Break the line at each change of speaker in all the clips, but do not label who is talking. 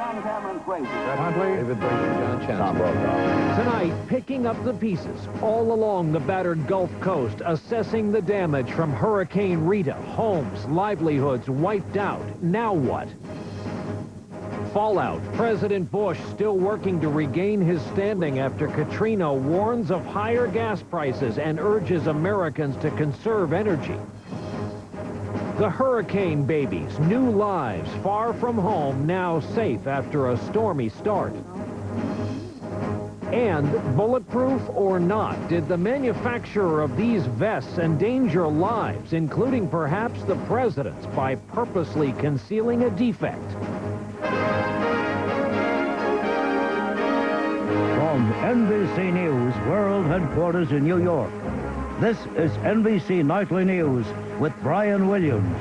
John Cameron Fraser.
Brett Huntley.
David Brady. John Chancellor.
Tom Brokaw.
Tonight, picking up the pieces all along the battered Gulf Coast, assessing the damage from Hurricane Rita. Homes, livelihoods wiped out. Now what? Fallout. President Bush still working to regain his standing after Katrina warns of higher gas prices and urges Americans to conserve energy. The hurricane babies, new lives, far from home, now safe after a stormy start. And bulletproof or not, did the manufacturer of these vests endanger lives, including perhaps the president's, by purposely concealing a defect?
From NBC News World Headquarters in New York, this is NBC Nightly News with Brian Williams.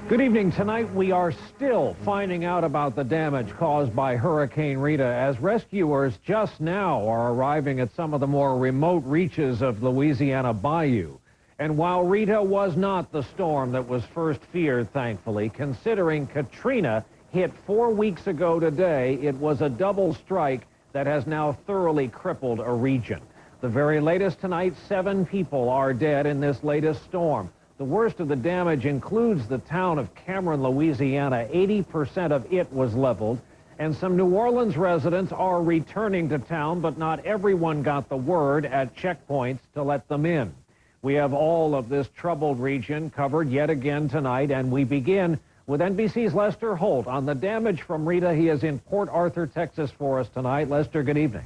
Good evening. Tonight we are still finding out about the damage caused by Hurricane Rita as rescuers just now are arriving at some of the more remote reaches of Louisiana Bayou. And while Rita was not the storm that was first feared, thankfully, considering Katrina hit 4 weeks ago today, it was a double strike that has now thoroughly crippled a region. The very latest tonight, 7 people are dead in this latest storm. The worst of the damage includes the town of Cameron, Louisiana. 80% of it was leveled, and some New Orleans residents are returning to town, but not everyone got the word at checkpoints to let them in. We have all of this troubled region covered yet again tonight, and we begin with NBC's Lester Holt on the damage from Rita. He is in Port Arthur, Texas for us tonight. Lester, good evening.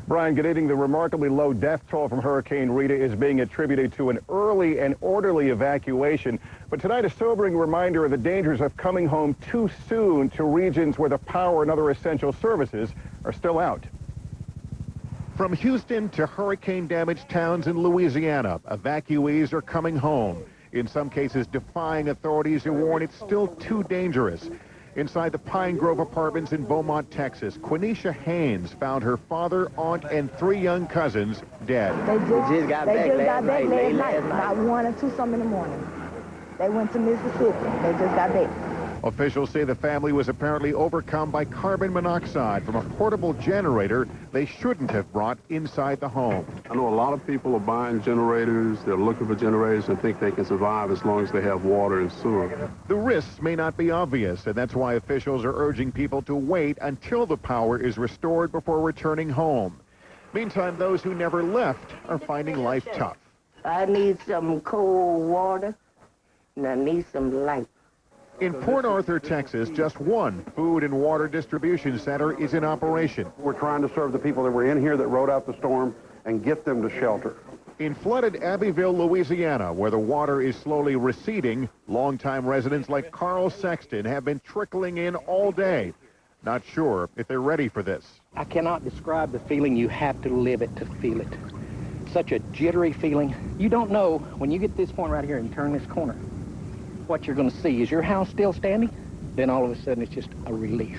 Brian, good evening. The remarkably low death toll from Hurricane Rita is being attributed to an early and orderly evacuation. But tonight, a sobering reminder of the dangers of coming home too soon to regions where the power and other essential services are still out.
From Houston to hurricane-damaged towns in Louisiana, evacuees are coming home. In some cases, defying authorities who warn it's still too dangerous. Inside the Pine Grove apartments in Beaumont, Texas, Quenisha Haynes found her father, aunt, and 3 young cousins dead.
They just got back last night, about 1 or 2 something in the morning. They went to Mississippi. They just got back.
Officials say the family was apparently overcome by carbon monoxide from a portable generator they shouldn't have brought inside the home.
I know a lot of people are buying generators, they're looking for generators and think they can survive as long as they have water and sewer.
The risks may not be obvious, and that's why officials are urging people to wait until the power is restored before returning home. Meantime, those who never left are finding life tough.
I need some cold water, and I need some light.
In Port Arthur, Texas, just one food and water distribution center is in operation.
We're trying to serve the people that were in here that rode out the storm and get them to shelter.
In flooded Abbeville, Louisiana, where the water is slowly receding, longtime residents like Carl Sexton have been trickling in all day. Not sure if they're ready for this.
I cannot describe the feeling. You have to live it to feel it. Such a jittery feeling. You don't know when you get to this point right here and you turn this corner, what you're going to see. Is your house still standing? Then all of a sudden it's just a relief.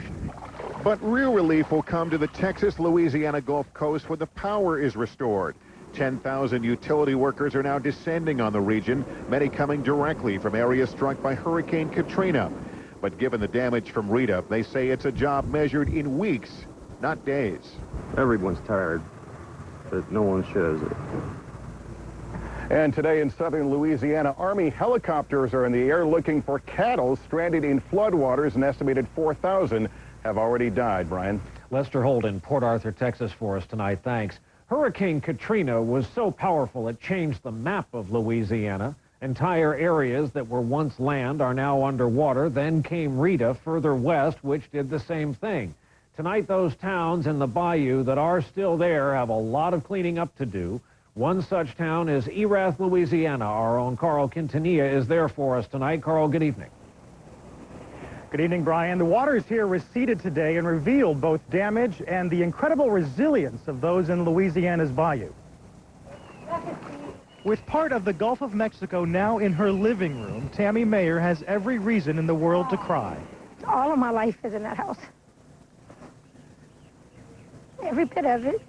But real relief will come to the Texas-Louisiana Gulf Coast when the power is restored. 10,000 utility workers are now descending on the region, many coming directly from areas struck by Hurricane Katrina. But given the damage from Rita, they say it's a job measured in weeks, not days.
Everyone's tired, but no one shows it.
And today in southern Louisiana, Army helicopters are in the air looking for cattle stranded in floodwaters. An estimated 4,000 have already died, Brian.
Lester Holt in Port Arthur, Texas for us tonight. Thanks. Hurricane Katrina was so powerful it changed the map of Louisiana. Entire areas that were once land are now underwater. Then came Rita further west, which did the same thing. Tonight, those towns in the bayou that are still there have a lot of cleaning up to do. One such town is Erath, Louisiana. Our own Carl Quintanilla is there for us tonight. Carl, good evening.
Good evening, Brian. The waters here receded today and revealed both damage and the incredible resilience of those in Louisiana's bayou. With part of the Gulf of Mexico now in her living room, Tammy Mayer has every reason in the world to cry.
All of my life is in that house. Every bit of it.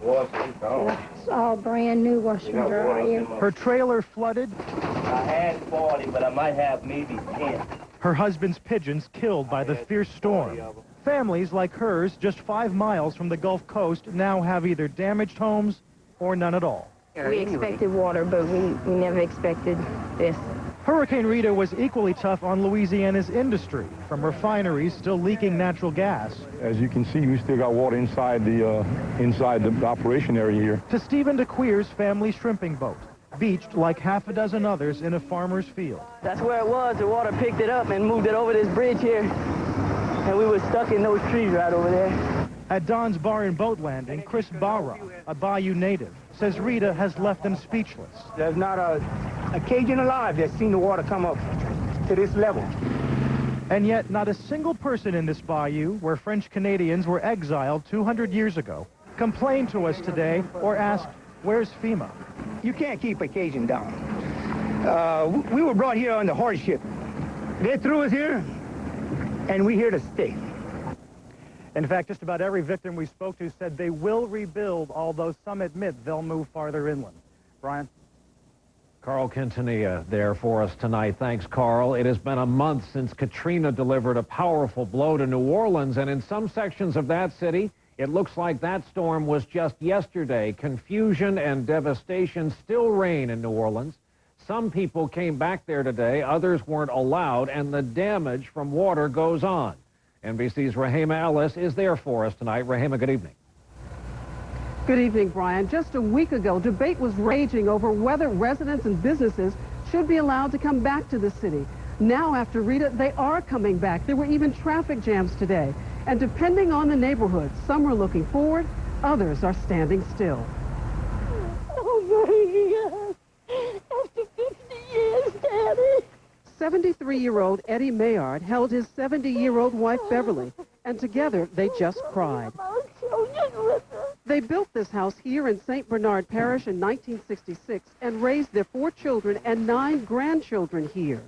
It's all brand new washer and dryer.
Her trailer flooded.
I had 40, but I might have maybe 10.
Her husband's pigeons killed by the fierce storm. Families like hers, just 5 miles from the Gulf Coast, now have either damaged homes or none at all.
We expected water, but we never expected this.
Hurricane Rita was equally tough on Louisiana's industry, from refineries still leaking natural gas.
As you can see, we still got water inside the operation area here.
To Stephen DeQueer's family shrimping boat, beached like half a dozen others in a farmer's field.
That's where it was. The water picked it up and moved it over this bridge here. And we were stuck in those trees right over there.
At Don's Bar and Boat Landing, Chris Barra, a Bayou native, says Rita has left them speechless.
There's not a Cajun alive that's seen the water come up to this level.
And yet, not a single person in this bayou, where French Canadians were exiled 200 years ago, complained to us today or asked, where's FEMA?
You can't keep a Cajun down. We were brought here on the horse ship. They threw us here, and we're here to stay.
In fact, just about every victim we spoke to said they will rebuild, although some admit they'll move farther inland. Brian?
Carl Quintanilla there for us tonight. Thanks, Carl. It has been a month since Katrina delivered a powerful blow to New Orleans, and in some sections of that city, it looks like that storm was just yesterday. Confusion and devastation still reign in New Orleans. Some people came back there today, others weren't allowed, and the damage from water goes on. NBC's Rahema Ellis is there for us tonight. Rahema, good evening.
Good evening, Brian. Just a week ago, debate was raging over whether residents and businesses should be allowed to come back to the city. Now, after Rita, they are coming back. There were even traffic jams today. And depending on the neighborhood, some are looking forward, others are standing still.
Oh, my God. After 50 years, Daddy.
73-year-old Eddie Maillard held his 70-year-old wife, Beverly, and together they just cried. They built this house here in St. Bernard Parish in 1966 and raised their 4 children and 9 grandchildren here.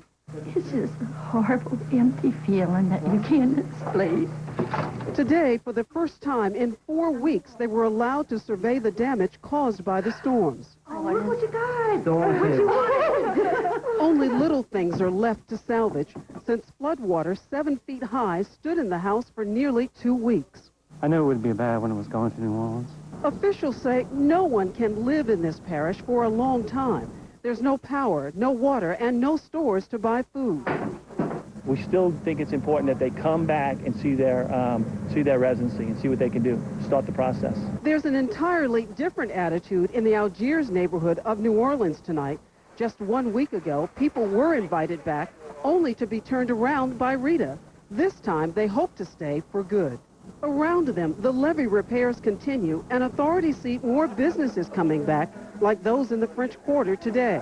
It's just a horrible, empty feeling that you can't explain.
Today, for the first time in 4 weeks, they were allowed to survey the damage caused by the storms.
Oh, look what you got. What you wanted.
Only little things are left to salvage since floodwater 7 feet high stood in the house for nearly 2 weeks.
I knew it would be bad when it was going to New Orleans.
Officials say no one can live in this parish for a long time. There's no power, no water, and no stores to buy food.
We still think it's important that they come back and see their residency and see what they can do, start the process.
There's an entirely different attitude in the Algiers neighborhood of New Orleans tonight. Just 1 week ago, people were invited back, only to be turned around by Rita. This time, they hope to stay for good. Around them, the levee repairs continue, and authorities see more businesses coming back, like those in the French Quarter today.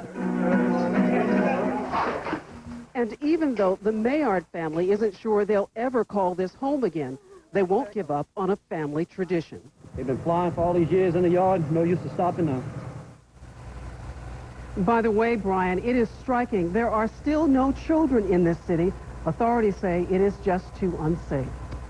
And even though the Maillard family isn't sure they'll ever call this home again, they won't give up on a family tradition.
They've been flying for all these years in the yard, no use to stopping now.
By the way, Brian, it is striking. There are still no children in this city. Authorities say it is just too unsafe.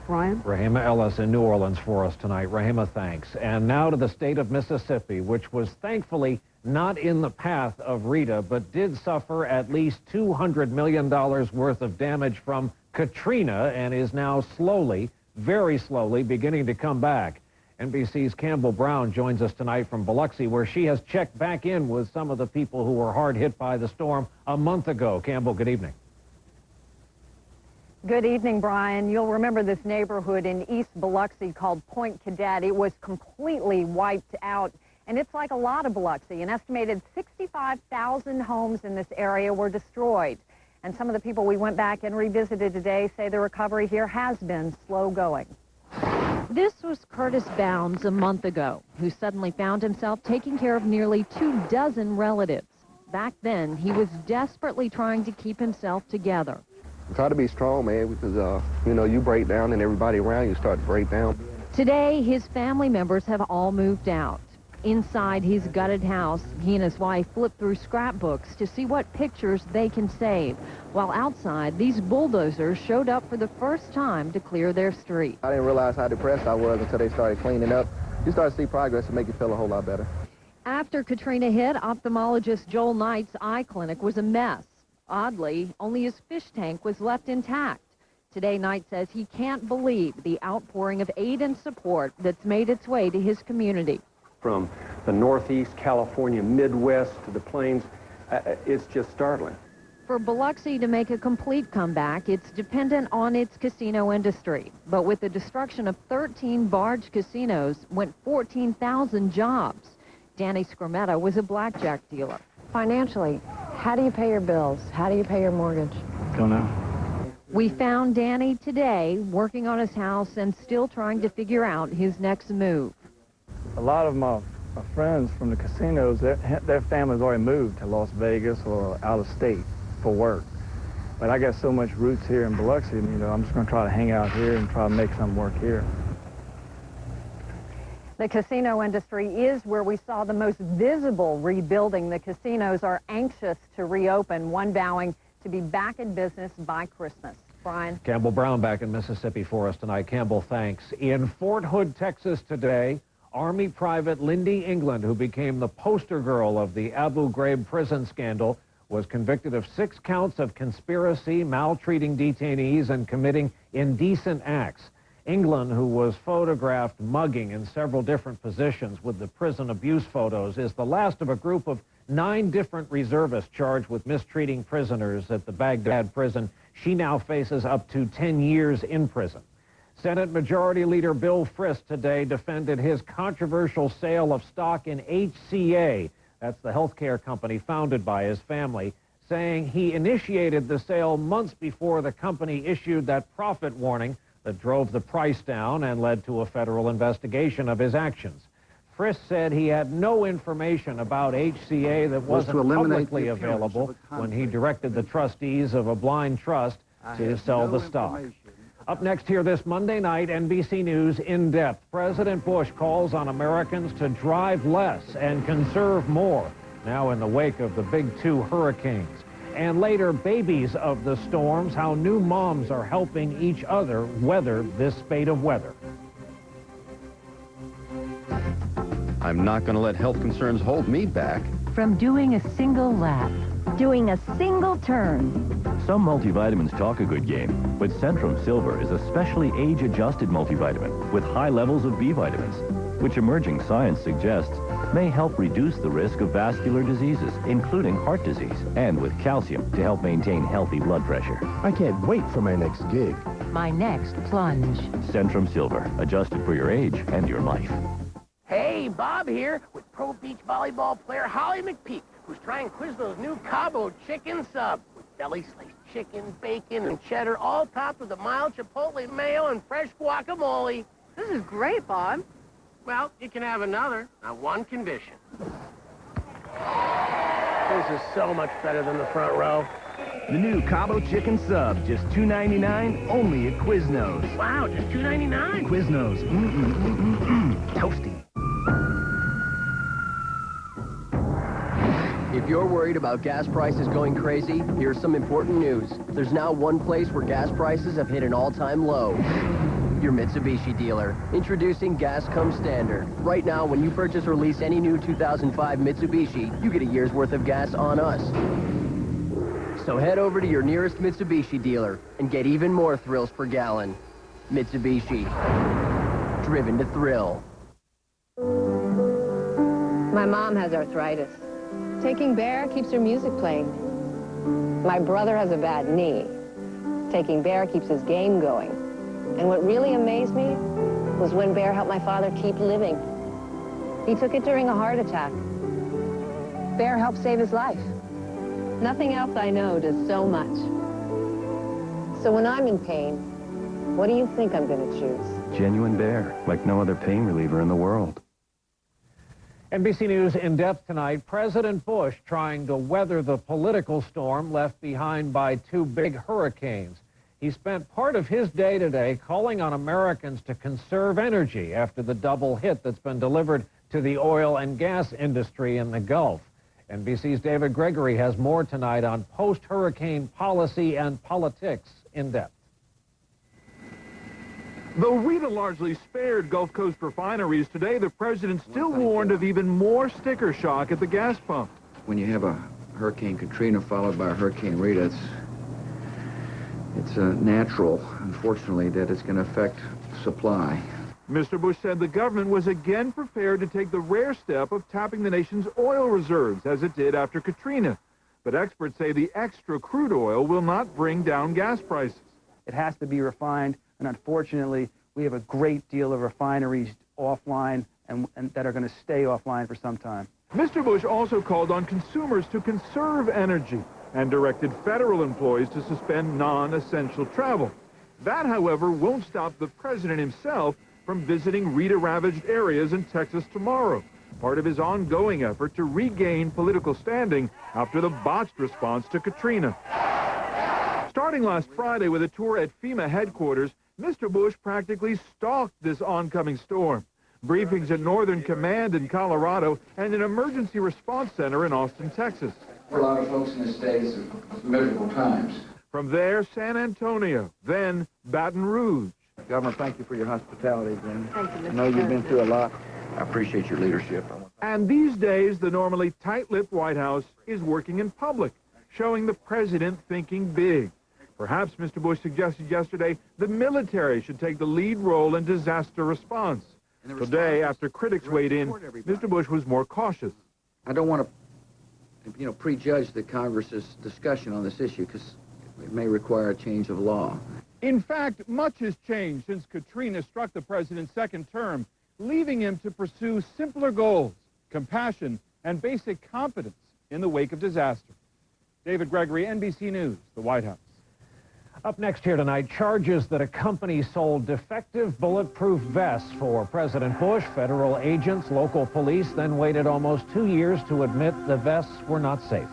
Brian?
Rahema Ellis in New Orleans for us tonight. Rahema, thanks. And now to the state of Mississippi, which was thankfully not in the path of Rita, but did suffer at least $200 million worth of damage from Katrina and is now slowly, very slowly, beginning to come back. NBC's Campbell Brown joins us tonight from Biloxi, where she has checked back in with some of the people who were hard hit by the storm a month ago. Campbell, good evening.
Good evening, Brian. You'll remember this neighborhood in East Biloxi called Point Cadet. It was completely wiped out, and it's like a lot of Biloxi. An estimated 65,000 homes in this area were destroyed. And some of the people we went back and revisited today say the recovery here has been slow going.
This was Curtis Bounds a month ago, who suddenly found himself taking care of nearly 24 relatives. Back then, he was desperately trying to keep himself together.
Try to be strong, man, because, you break down and everybody around you start to break down.
Today, his family members have all moved out. Inside his gutted house, he and his wife flip through scrapbooks to see what pictures they can save. While outside, these bulldozers showed up for the first time to clear their street.
I didn't realize how depressed I was until they started cleaning up. You start to see progress and make you feel a whole lot better.
After Katrina hit, ophthalmologist Joel Knight's eye clinic was a mess. Oddly, only his fish tank was left intact. Today, Knight says he can't believe the outpouring of aid and support that's made its way to his community.
From the Northeast, California, Midwest to the Plains, it's just startling.
For Biloxi to make a complete comeback, it's dependent on its casino industry. But with the destruction of 13 barge casinos, went 14,000 jobs. Danny Scrimetta was a blackjack dealer.
Financially, how do you pay your bills? How do you pay your mortgage?
Don't know.
We found Danny today working on his house and still trying to figure out his next move.
A lot of my friends from the casinos, their families already moved to Las Vegas or out of state for work. But I got so much roots here in Biloxi, I'm just going to try to hang out here and try to make some work here.
The casino industry is where we saw the most visible rebuilding. The casinos are anxious to reopen, one vowing to be back in business by Christmas. Brian?
Campbell Brown back in Mississippi for us tonight. Campbell, thanks. In Fort Hood, Texas today, Army Private Lindy England, who became the poster girl of the Abu Ghraib prison scandal, was convicted of 6 counts of conspiracy, maltreating detainees, and committing indecent acts. England, who was photographed mugging in several different positions with the prison abuse photos, is the last of a group of 9 different reservists charged with mistreating prisoners at the Baghdad prison. She now faces up to 10 years in prison. Senate Majority Leader Bill Frist today defended his controversial sale of stock in HCA. That's the healthcare company founded by his family, saying he initiated the sale months before the company issued that profit warning that drove the price down and led to a federal investigation of his actions. Frist said he had no information about HCA that wasn't publicly available when he directed the trustees of a blind trust to sell the stock. Up next here this Monday night, NBC News In Depth. President Bush calls on Americans to drive less and conserve more, now in the wake of the big 2 hurricanes. And later, babies of the storms, how new moms are helping each other weather this spate of weather.
I'm not going to let health concerns hold me back.
From doing a single lap, doing a single turn.
Some multivitamins talk a good game, but Centrum Silver is a specially age-adjusted multivitamin with high levels of B vitamins, which emerging science suggests may help reduce the risk of vascular diseases, including heart disease, and with calcium to help maintain healthy blood pressure.
I can't wait for my next gig.
My next plunge.
Centrum Silver, adjusted for your age and your life.
Hey, Bob here with pro beach volleyball player Holly McPeak, who's trying Quizno's new Cabo chicken sub with belly-sliced chicken, bacon, and cheddar, all topped with a mild chipotle mayo and fresh guacamole.
This is great, Bob.
Well, you can have another on one condition. This is so much better than the front row.
The new Cabo chicken sub, just $2.99, only at Quizno's.
Wow, just $2.99.
Quizno's, toasty.
If you're worried about gas prices going crazy, here's some important news. There's now one place where gas prices have hit an all-time low. Your Mitsubishi dealer. Introducing Gas Comes Standard. Right now, when you purchase or lease any new 2005 Mitsubishi, you get a year's worth of gas on us. So head over to your nearest Mitsubishi dealer and get even more thrills per gallon. Mitsubishi. Driven to thrill.
My mom has arthritis. Taking Bear keeps her music playing. My brother has a bad knee. Taking Bear keeps his game going. And what really amazed me was when Bear helped my father keep living. He took it during a heart attack. Bear helped save his life. Nothing else I know does so much. So when I'm in pain, what do you think I'm going to choose?
Genuine Bear, like no other pain reliever in the world.
NBC News In Depth tonight. President Bush trying to weather the political storm left behind by 2 big hurricanes. He spent part of his day today calling on Americans to conserve energy after the double hit that's been delivered to the oil and gas industry in the Gulf. NBC's David Gregory has more tonight on post-hurricane policy and politics in depth.
Though Rita largely spared Gulf Coast refineries today, the president still warned of even more sticker shock at the gas pump.
When you have a
Hurricane Katrina followed by Hurricane Rita, it's natural, unfortunately, that it's going to affect supply.
Mr. Bush said the government was again prepared to take the rare step of tapping the nation's oil reserves, as it did after Katrina. But experts say the extra crude oil will not bring down gas prices.
It has to be refined, and unfortunately, we have a great deal of refineries offline and that are going to stay offline for some time.
Mr. Bush also called on consumers to conserve energy and directed federal employees to suspend non-essential travel. That, however, won't stop the president himself from visiting Rita-ravaged areas in Texas tomorrow, part of his ongoing effort to regain political standing after the botched response to Katrina. Starting last Friday with a tour at FEMA headquarters, Mr. Bush practically stalked this oncoming storm. Briefings at Northern Command in Colorado and an emergency response center in Austin, Texas.
For a lot of folks in this state, it's miserable times.
From there, San Antonio, then Baton Rouge.
Governor, thank you for your hospitality again.
Thank you, Mr.
I know you've been
President.
through a lot. I appreciate your leadership.
And these days, the normally tight-lipped White House is working in public, showing the president thinking big. Perhaps, Mr. Bush suggested yesterday, the military should take the lead role in disaster response. Today, after critics weighed in, Mr. Bush was more cautious.
I don't want to, prejudge the Congress's discussion on this issue because it may require a change of law.
In fact, much has changed since Katrina struck the president's second term, leaving him to pursue simpler goals, compassion, and basic competence in the wake of disaster. David Gregory, NBC News, the White House.
Up next here tonight, charges that a company sold defective bulletproof vests for President Bush. Federal agents, local police then waited almost 2 years to admit the vests were not safe.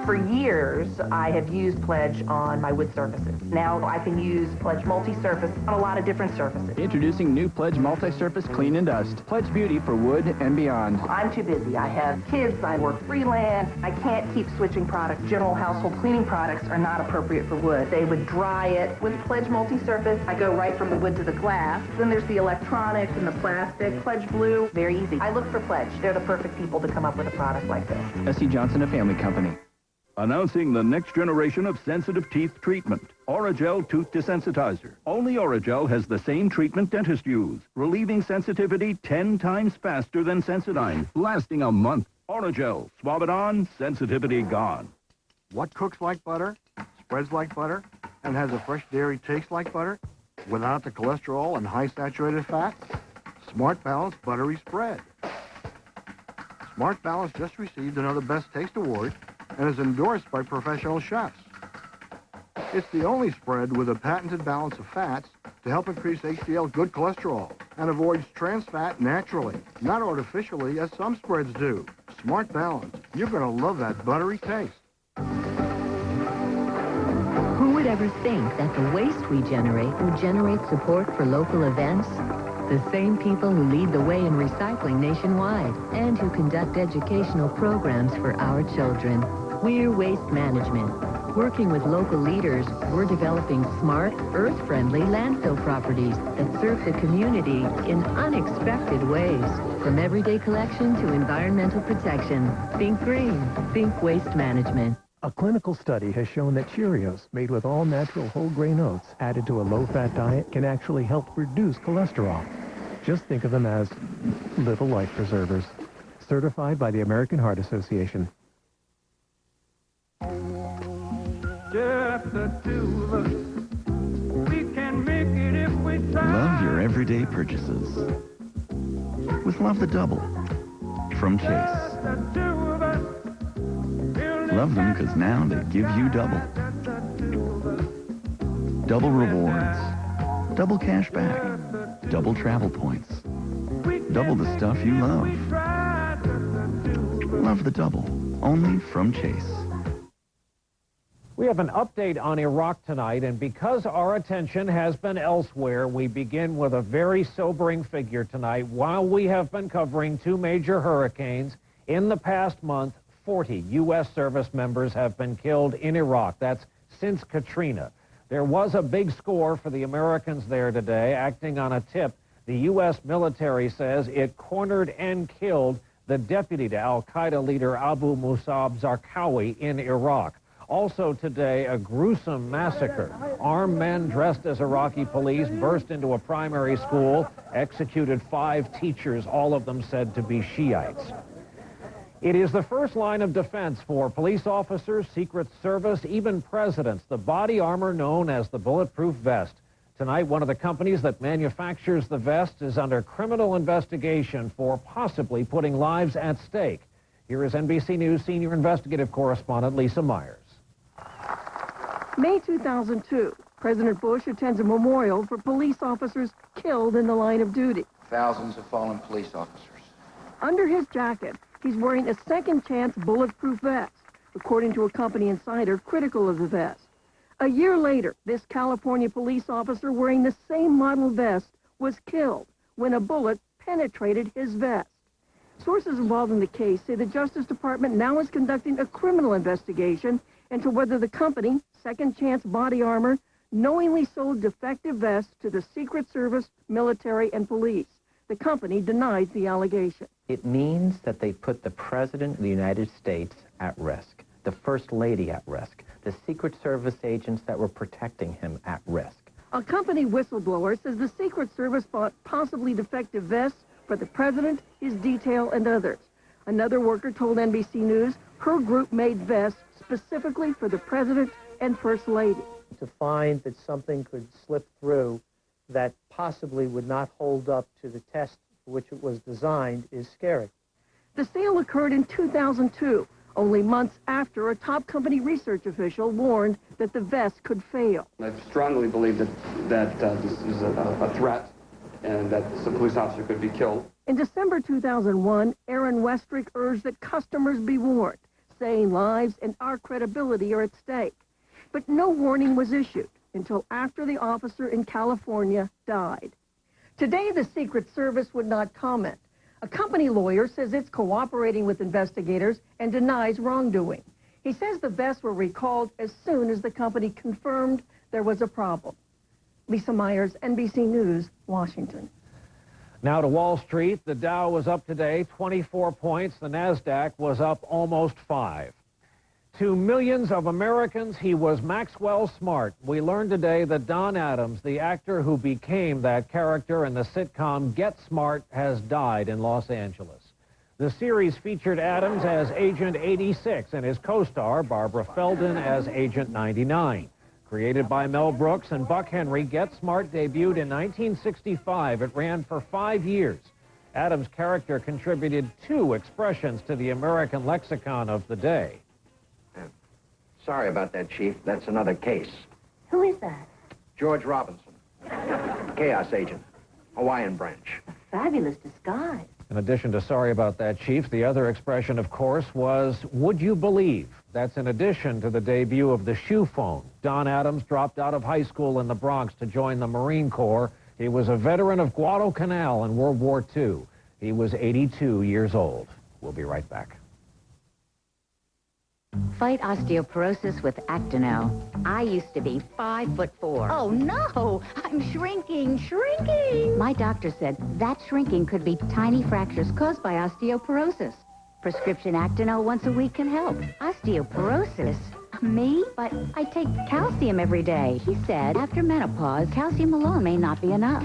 For years, I have used Pledge on my wood surfaces. Now I can use Pledge multi-surface on a lot of different surfaces.
Introducing new Pledge multi-surface clean and dust. Pledge beauty for wood and beyond.
I'm too busy. I have kids, I work freelance. I can't keep switching products. General household cleaning products are not appropriate for wood. They would dry it. With Pledge multi-surface, I go right from the wood to the glass. Then there's the electronics and the plastic. Pledge Blue, very easy. I look for Pledge. They're the perfect people to come up with a product like this.
S.C. Johnson, a family company.
Announcing the next generation of sensitive teeth treatment, Oragel Tooth Desensitizer. Only Oragel has the same treatment dentists use, relieving sensitivity 10 times faster than Sensodyne, lasting a month. Oragel, swab it on, sensitivity gone.
What cooks like butter, spreads like butter, and has a fresh dairy taste like butter, without the cholesterol and high saturated fat? Smart Balance Buttery Spread. Smart Balance just received another Best Taste Award and is endorsed by professional chefs. It's the only spread with a patented balance of fats to help increase HDL good cholesterol and avoids trans fat naturally, not artificially as some spreads do. Smart Balance. You're going to love that buttery taste.
Who would ever think that the waste we generate would generate support for local events? The same people who lead the way in recycling nationwide and who conduct educational programs for our children. We're Waste Management. Working with local leaders, we're developing smart, earth-friendly landfill properties that serve the community in unexpected ways. From everyday collection to environmental protection, think green, think Waste Management.
A clinical study has shown that Cheerios, made with all natural whole grain oats, added to a low-fat diet, can actually help reduce cholesterol. Just think of them as little life preservers. Certified by the American Heart Association.
Just the two of us. We can make it if we try.
Love your everyday purchases with Love the Double from Chase. Love them because now they give you double. Double rewards, double cash back, double travel points, double the stuff you love. Love the Double, only from Chase.
We have an update on Iraq tonight, and because our attention has been elsewhere, we begin with a very sobering figure tonight. While we have been covering two major hurricanes, in the past month, 40 U.S. service members have been killed in Iraq. That's since Katrina. There was a big score for the Americans there today. Acting on a tip, the U.S. military says it cornered and killed the the deputy to al-Qaeda leader Abu Musab Zarqawi in Iraq. Also today, a gruesome massacre. Armed men dressed as Iraqi police burst into a primary school, executed 5 teachers, all of them said to be Shiites. It is the first line of defense for police officers, Secret Service, even presidents, the body armor known as the bulletproof vest. Tonight, one of the companies that manufactures the vest is under criminal investigation for possibly putting lives at stake. Here is NBC News senior investigative correspondent Lisa Myers.
May 2002, President Bush attends a memorial for police officers killed in the line of duty.
Thousands of fallen police officers.
Under his jacket, he's wearing a second chance bulletproof vest, according to a company insider critical of the vest. A year later, this California police officer wearing the same model vest was killed when a bullet penetrated his vest. Sources involved in the case say the Justice Department now is conducting a criminal investigation into whether the company, Second Chance Body Armor, knowingly sold defective vests to the Secret Service, military, and police. The company denies the allegation.
It means that they put the President of the United States at risk, the First Lady at risk, the Secret Service agents that were protecting him at risk.
A company whistleblower says the Secret Service bought possibly defective vests for the President, his detail, and others. Another worker told NBC News her group made vests specifically for the President and First Lady.
To find that something could slip through that possibly would not hold up to the test for which it was designed is scary.
The sale occurred in 2002, only months after a top company research official warned that the vest could fail.
I strongly believe that this is a threat and that a police officer could be killed.
In December 2001, Aaron Westrick urged that customers be warned, saying lives and our credibility are at stake. But no warning was issued until after the officer in California died. Today, the Secret Service would not comment. A company lawyer says it's cooperating with investigators and denies wrongdoing. He says the vests were recalled as soon as the company confirmed there was a problem. Lisa Myers, NBC News, Washington.
Now to Wall Street. The Dow was up today 24 points. The NASDAQ was up almost 5. To millions of Americans, he was Maxwell Smart. We learned today that Don Adams, the actor who became that character in the sitcom Get Smart, has died in Los Angeles. The series featured Adams as Agent 86 and his co-star, Barbara Feldon, as Agent 99. Created by Mel Brooks and Buck Henry, Get Smart debuted in 1965. It ran for 5 years. Adams' character contributed 2 expressions to the American lexicon of the day.
Sorry about that, Chief. That's another case.
Who is that?
George Robinson. Chaos agent. Hawaiian branch.
A fabulous disguise.
In addition to sorry about that, Chief, the other expression, of course, was would you believe? That's in addition to the debut of the shoe phone. Don Adams dropped out of high school in the Bronx to join the Marine Corps. He was a veteran of Guadalcanal in World War II. He was 82 years old. We'll be right back.
Fight osteoporosis with Actonel. I used to be 5'4".
Oh, no! I'm shrinking.
My doctor said that shrinking could be tiny fractures caused by osteoporosis. Prescription Actonel once a week can help. Osteoporosis? Me? But I take calcium every day. He said after menopause, calcium alone may not be enough.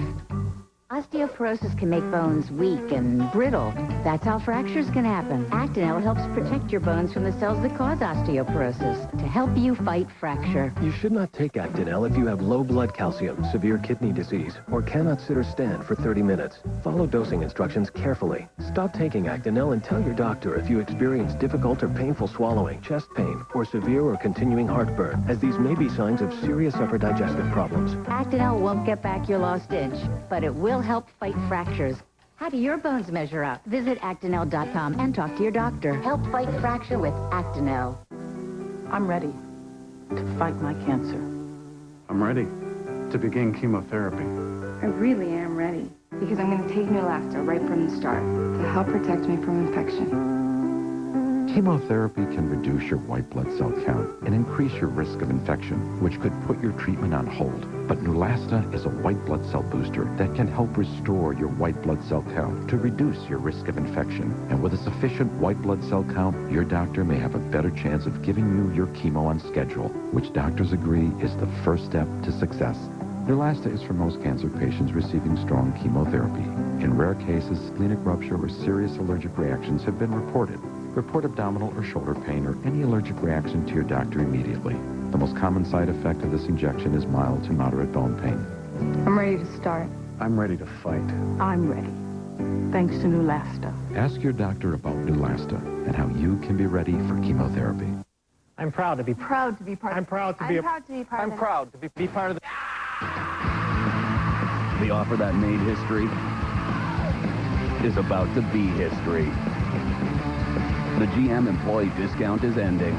Osteoporosis can make bones weak and brittle. That's how fractures can happen. Actonel helps protect your bones from the cells that cause osteoporosis to help you fight fracture.
You should not take Actonel if you have low blood calcium, severe kidney disease, or cannot sit or stand for 30 minutes. Follow dosing instructions carefully. Stop taking Actonel and tell your doctor if you experience difficult or painful swallowing, chest pain, or severe or continuing heartburn, as these may be signs of serious upper digestive problems.
Actonel won't get back your lost inch, but it will help fight fractures. How do your bones measure up? Visit Actonel.com and talk to your doctor. Help fight fracture with Actonel.
I'm ready to fight my cancer.
I'm ready to begin chemotherapy.
I really am ready because I'm going to take Neulasta right from the start to help protect me from infection.
Chemotherapy can reduce your white blood cell count and increase your risk of infection, which could put your treatment on hold. But Neulasta is a white blood cell booster that can help restore your white blood cell count to reduce your risk of infection. And with a sufficient white blood cell count, your doctor may have a better chance of giving you your chemo on schedule, which doctors agree is the first step to success. Neulasta is for most cancer patients receiving strong chemotherapy. In rare cases, splenic rupture or serious allergic reactions have been reported. Report abdominal or shoulder pain or any allergic reaction to your doctor immediately. The most common side effect of this injection is mild to moderate bone pain.
I'm ready to start.
I'm ready to fight.
I'm ready. Thanks to Neulasta.
Ask your doctor about Neulasta and how you can be ready for chemotherapy.
I'm proud to be
Proud to be part of
I'm proud to be
proud to be part
I'm
of
proud to be part of the
The offer that made history is about to be history. The GM employee discount is ending.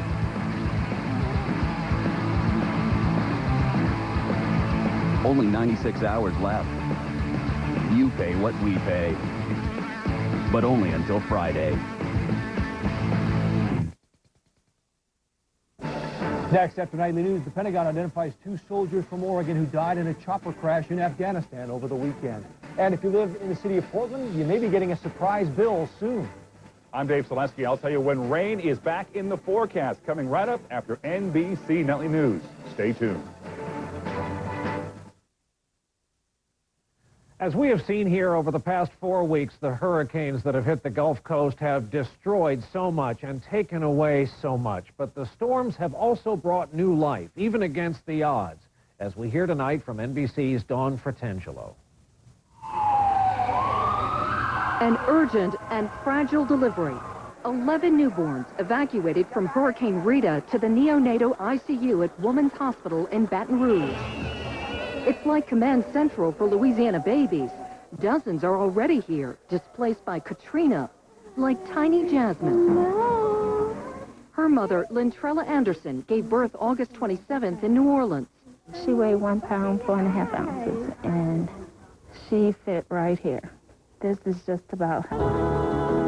Only 96 hours left. You pay what we pay, but only until Friday.
Next, after nightly news, the Pentagon identifies 2 soldiers from Oregon who died in a chopper crash in Afghanistan over the weekend. And if you live in the city of Portland, you may be getting a surprise bill soon.
I'm Dave Selesky. I'll tell you when rain is back in the forecast, coming right up after NBC Nightly News. Stay tuned.
As we have seen here over the past 4 weeks, the hurricanes that have hit the Gulf Coast have destroyed so much and taken away so much. But the storms have also brought new life, even against the odds, as we hear tonight from NBC's Dawn Fratangelo.
An urgent and fragile delivery. 11 newborns evacuated from Hurricane Rita to the neonatal ICU at Women's Hospital in Baton Rouge. It's like Command Central for Louisiana babies. Dozens are already here, displaced by Katrina, like tiny Jasmine. Her mother, Lintrella Anderson, gave birth August 27th in New Orleans.
She weighed 1 pound, 4.5 ounces, and she fit right here. This is just about her.